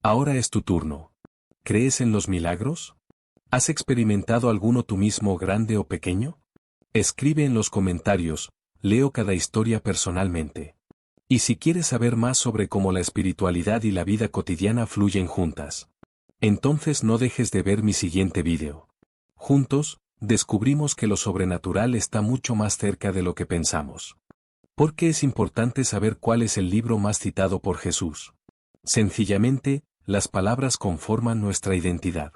Ahora es tu turno. ¿Crees en los milagros? ¿Has experimentado alguno tú mismo grande o pequeño? Escribe en los comentarios, leo cada historia personalmente. Y si quieres saber más sobre cómo la espiritualidad y la vida cotidiana fluyen juntas, entonces no dejes de ver mi siguiente vídeo. Juntos, descubrimos que lo sobrenatural está mucho más cerca de lo que pensamos. ¿Por qué es importante saber cuál es el libro más citado por Jesús? Sencillamente, las palabras conforman nuestra identidad.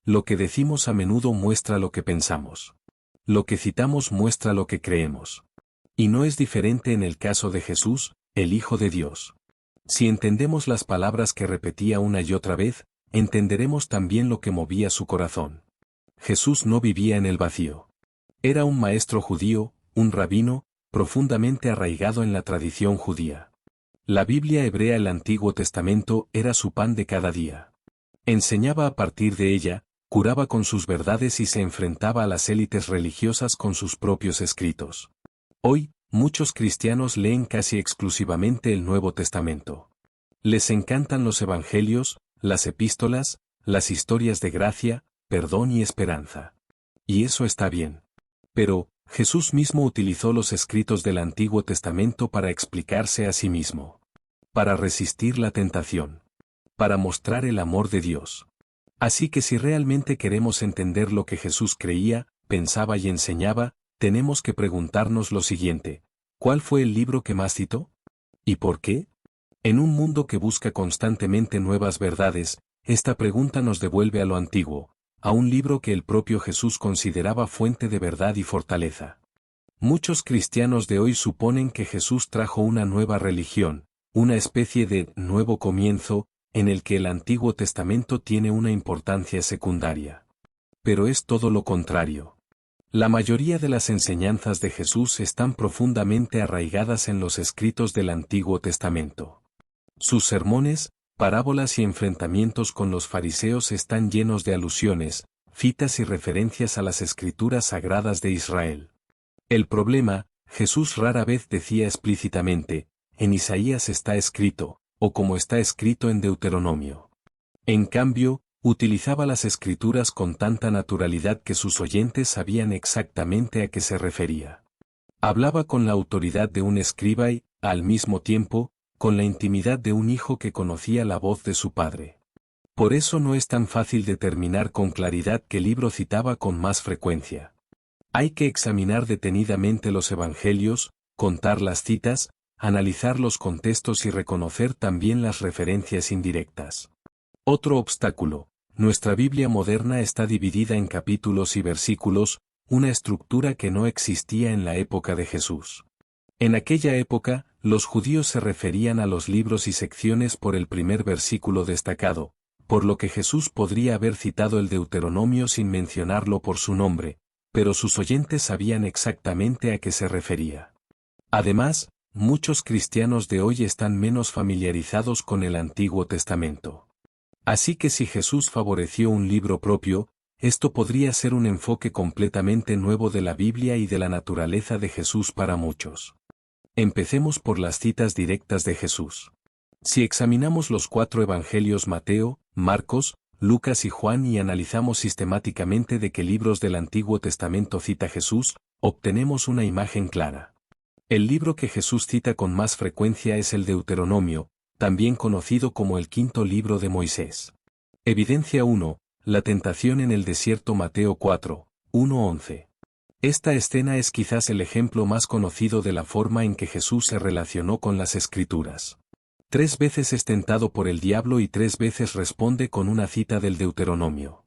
Lo que decimos a menudo muestra lo que pensamos. Lo que citamos muestra lo que creemos. Y no es diferente en el caso de Jesús, el Hijo de Dios. Si entendemos las palabras que repetía una y otra vez, entenderemos también lo que movía su corazón. Jesús no vivía en el vacío. Era un maestro judío, un rabino, profundamente arraigado en la tradición judía. La Biblia hebrea, el Antiguo Testamento, era su pan de cada día. Enseñaba a partir de ella, curaba con sus verdades y se enfrentaba a las élites religiosas con sus propios escritos. Hoy, muchos cristianos leen casi exclusivamente el Nuevo Testamento. Les encantan los evangelios, las epístolas, las historias de gracia, perdón y esperanza. Y eso está bien. Pero, Jesús mismo utilizó los escritos del Antiguo Testamento para explicarse a sí mismo. Para resistir la tentación. Para mostrar el amor de Dios. Así que si realmente queremos entender lo que Jesús creía, pensaba y enseñaba, tenemos que preguntarnos lo siguiente: ¿cuál fue el libro que más citó? ¿Y por qué? En un mundo que busca constantemente nuevas verdades, esta pregunta nos devuelve a lo antiguo, a un libro que el propio Jesús consideraba fuente de verdad y fortaleza. Muchos cristianos de hoy suponen que Jesús trajo una nueva religión, una especie de nuevo comienzo, en el que el Antiguo Testamento tiene una importancia secundaria. Pero es todo lo contrario. La mayoría de las enseñanzas de Jesús están profundamente arraigadas en los escritos del Antiguo Testamento. Sus sermones, parábolas y enfrentamientos con los fariseos están llenos de alusiones, citas y referencias a las escrituras sagradas de Israel. El problema, Jesús rara vez decía explícitamente, en Isaías está escrito, o como está escrito en Deuteronomio. En cambio, utilizaba las escrituras con tanta naturalidad que sus oyentes sabían exactamente a qué se refería. Hablaba con la autoridad de un escriba y, al mismo tiempo, con la intimidad de un hijo que conocía la voz de su padre. Por eso no es tan fácil determinar con claridad qué libro citaba con más frecuencia. Hay que examinar detenidamente los evangelios, contar las citas, analizar los contextos y reconocer también las referencias indirectas. Otro obstáculo: nuestra Biblia moderna está dividida en capítulos y versículos, una estructura que no existía en la época de Jesús. En aquella época, los judíos se referían a los libros y secciones por el primer versículo destacado, por lo que Jesús podría haber citado el Deuteronomio sin mencionarlo por su nombre, pero sus oyentes sabían exactamente a qué se refería. Además, muchos cristianos de hoy están menos familiarizados con el Antiguo Testamento. Así que si Jesús favoreció un libro propio, esto podría ser un enfoque completamente nuevo de la Biblia y de la naturaleza de Jesús para muchos. Empecemos por las citas directas de Jesús. Si examinamos los 4 evangelios Mateo, Marcos, Lucas y Juan y analizamos sistemáticamente de qué libros del Antiguo Testamento cita Jesús, obtenemos una imagen clara. El libro que Jesús cita con más frecuencia es el Deuteronomio, también conocido como el 5.º libro de Moisés. Evidencia 1, la tentación en el desierto Mateo 4, 1-11. Esta escena es quizás el ejemplo más conocido de la forma en que Jesús se relacionó con las Escrituras. 3 veces es tentado por el diablo y 3 veces responde con una cita del Deuteronomio.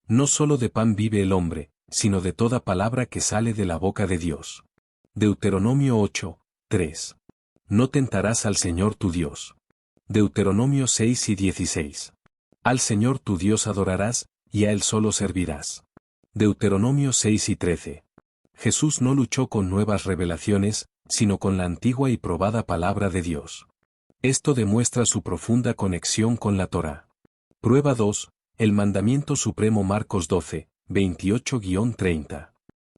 No solo de pan vive el hombre, sino de toda palabra que sale de la boca de Dios. Deuteronomio 8, 3. No tentarás al Señor tu Dios. Deuteronomio 6 y 16. Al Señor tu Dios adorarás, y a Él solo servirás. Deuteronomio 6 y 13. Jesús no luchó con nuevas revelaciones, sino con la antigua y probada palabra de Dios. Esto demuestra su profunda conexión con la Torá. Prueba 2, el mandamiento supremo Marcos 12, 28-30.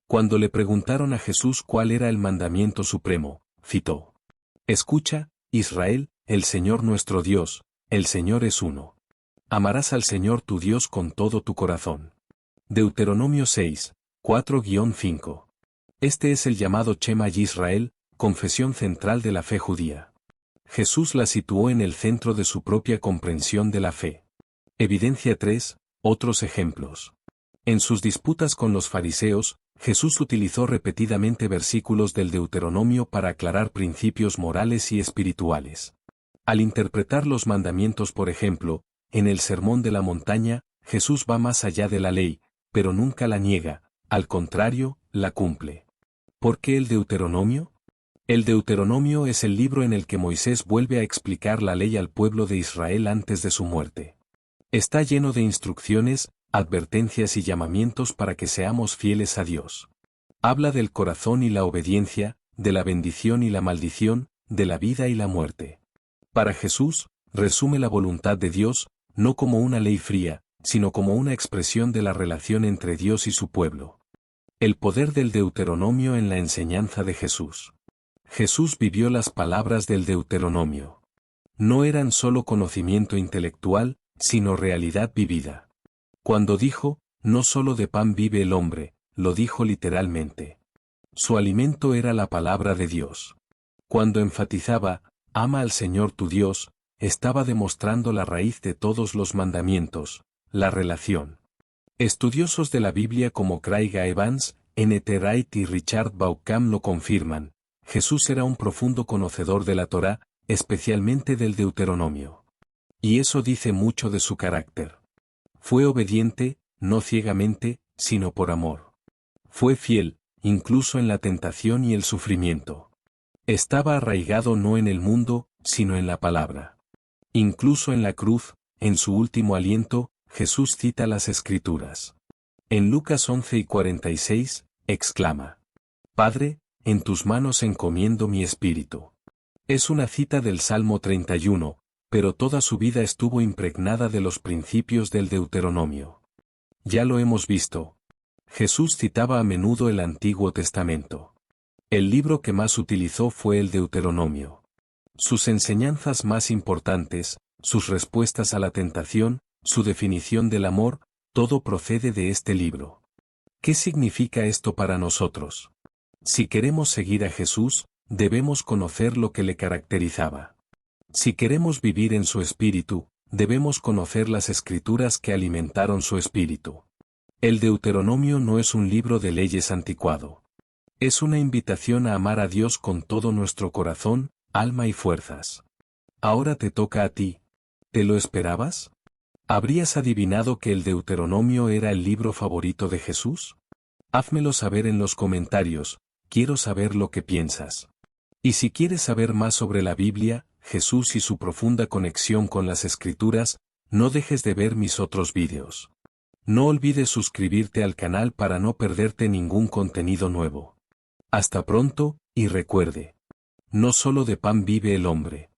Cuando le preguntaron a Jesús cuál era el mandamiento supremo, citó: Escucha, Israel, el Señor nuestro Dios, el Señor es uno. Amarás al Señor tu Dios con todo tu corazón. Deuteronomio 6, 4-5. Este es el llamado Shema Yisrael, confesión central de la fe judía. Jesús la situó en el centro de su propia comprensión de la fe. Evidencia 3, otros ejemplos. En sus disputas con los fariseos, Jesús utilizó repetidamente versículos del Deuteronomio para aclarar principios morales y espirituales. Al interpretar los mandamientos, por ejemplo, en el Sermón de la Montaña, Jesús va más allá de la ley, pero nunca la niega, al contrario, la cumple. ¿Por qué el Deuteronomio? El Deuteronomio es el libro en el que Moisés vuelve a explicar la ley al pueblo de Israel antes de su muerte. Está lleno de instrucciones, advertencias y llamamientos para que seamos fieles a Dios. Habla del corazón y la obediencia, de la bendición y la maldición, de la vida y la muerte. Para Jesús, resume la voluntad de Dios, no como una ley fría, sino como una expresión de la relación entre Dios y su pueblo. El poder del Deuteronomio en la enseñanza de Jesús. Jesús vivió las palabras del Deuteronomio. No eran solo conocimiento intelectual, sino realidad vivida. Cuando dijo, no solo de pan vive el hombre, lo dijo literalmente. Su alimento era la palabra de Dios. Cuando enfatizaba, ama al Señor tu Dios, estaba demostrando la raíz de todos los mandamientos, la relación. Estudiosos de la Biblia como Craig Evans, N.T. Wright y Richard Bauckham lo confirman. Jesús era un profundo conocedor de la Torá, especialmente del Deuteronomio. Y eso dice mucho de su carácter. Fue obediente, no ciegamente, sino por amor. Fue fiel, incluso en la tentación y el sufrimiento. Estaba arraigado no en el mundo, sino en la palabra. Incluso en la cruz, en su último aliento, Jesús cita las Escrituras. En Lucas 11:46, exclama: Padre, en tus manos encomiendo mi espíritu. Es una cita del Salmo 31, pero toda su vida estuvo impregnada de los principios del Deuteronomio. Ya lo hemos visto. Jesús citaba a menudo el Antiguo Testamento. El libro que más utilizó fue el Deuteronomio. Sus enseñanzas más importantes, sus respuestas a la tentación, su definición del amor, todo procede de este libro. ¿Qué significa esto para nosotros? Si queremos seguir a Jesús, debemos conocer lo que le caracterizaba. Si queremos vivir en su espíritu, debemos conocer las Escrituras que alimentaron su espíritu. El Deuteronomio no es un libro de leyes anticuado. Es una invitación a amar a Dios con todo nuestro corazón, alma y fuerzas. Ahora te toca a ti. ¿Te lo esperabas? ¿Habrías adivinado que el Deuteronomio era el libro favorito de Jesús? Házmelo saber en los comentarios, quiero saber lo que piensas. Y si quieres saber más sobre la Biblia, Jesús y su profunda conexión con las Escrituras, no dejes de ver mis otros vídeos. No olvides suscribirte al canal para no perderte ningún contenido nuevo. Hasta pronto, y recuerde, no solo de pan vive el hombre.